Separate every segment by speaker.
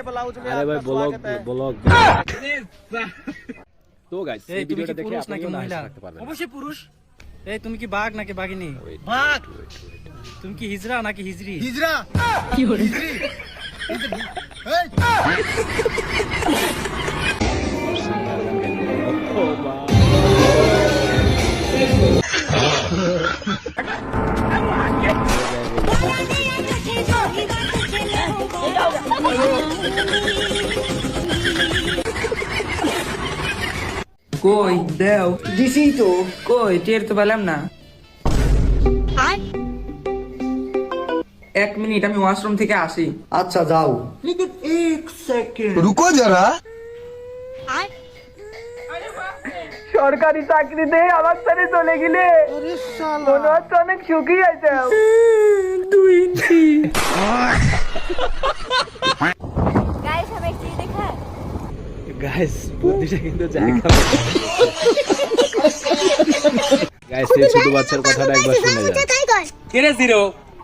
Speaker 1: আরে ভাই ব্লগ তো গাইস এই ভিডিওটা দেখে আপনারা মহিলা অবশ্যই পুরুষ। এই তুমি কি বাঘ নাকি বাঘিনী? বাঘ। তুমি কি হিজরা নাকি হিজরি? হিজরা। কি হলো হিজরি? এই ও বাবা
Speaker 2: কই দেও দিছি তো কই টের তো পেলাম না। 1 মিনিট আমি ওয়াশরুম থেকে আসি।
Speaker 3: আচ্ছা যাও।
Speaker 2: लेकिन 1 সেকেন্ড
Speaker 3: রুকো যারা।
Speaker 2: সরকারি চাকরিতে আমার সাথে চলে গেলে মনে হচ্ছে অনেক সুখী আছে। 2 ইঞ্চি
Speaker 4: গাইস हम एक चीज देखा
Speaker 1: গাইস বুদ্ধিটা কিন্তু জায়গা গাইস এই ছোট বাচ্চার কথাটা একবার শুনে যান।
Speaker 5: কেরে জিরো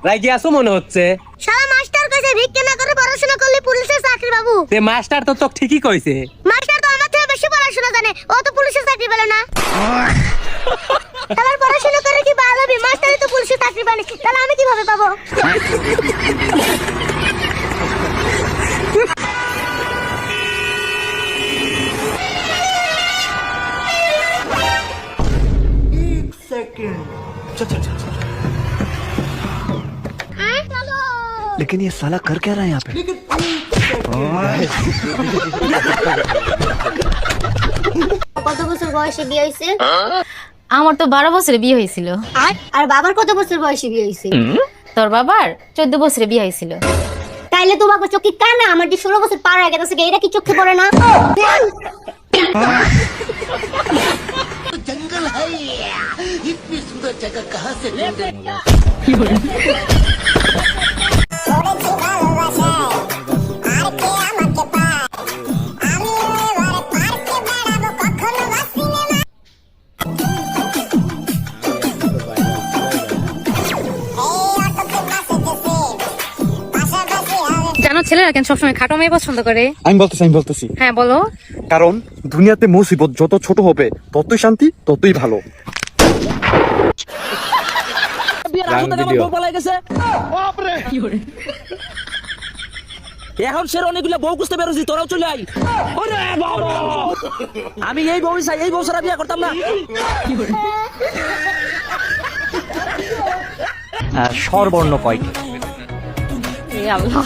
Speaker 5: রাগি আসো মনে হচ্ছে।
Speaker 4: শালা মাস্টার কইছে ভিক্ষা না করে পড়াশোনা করলে পুলিশের চাকরি পাবো।
Speaker 5: তে মাস্টার তো ঠিকই কইছে।
Speaker 4: মাস্টার তো আমার থেকে বেশি পড়াশোনা জানে, ও তো পুলিশের চাকরি পেল না। তাহলে পড়াশোনা করে কি ভালো হবে? মাস্টারই তো পুলিশের চাকরি পায়নি, তাহলে আমি কিভাবে পাবো?
Speaker 3: लेकिन ये साला कर क्या रहा है यहाँ पे?
Speaker 4: কত বছর বয়সে বিয়ে হইছে?
Speaker 6: আমার তো 12 বছরে বিয়ে হয়েছিল।
Speaker 4: আর বাবার কত বছর বয়সে বিয়ে হইছে?
Speaker 6: তোর বাবার 14 বছরে বিয়ে হয়েছিল।
Speaker 4: তাইলে তো বাবা চোখে কানা, আমার যে 16 বছর পার হয়ে গেছে, এটা কি চোখে পড়ে না?
Speaker 7: जंगल है इतनी सुंदर जगह कहाँ से
Speaker 6: জানো ছেলেরা কেন সবসময় খাটো মেয়ে পছন্দ করে?
Speaker 1: আমি বলতেছি
Speaker 6: হ্যাঁ বলো।
Speaker 1: কারণ দুনিয়াতে মুসিবত যত ছোট হবে ততই শান্তি ততই ভালো।
Speaker 5: এখন সে অনেকগুলো বউ খুঁজতে বেরোছি, তোরাও চলে আই। আমি এই বউ চাই, এই বউ ছাড়া বিয়ে করতাম না।
Speaker 2: স্বরবর্ণ কয়টি?
Speaker 6: এই আল্লাহ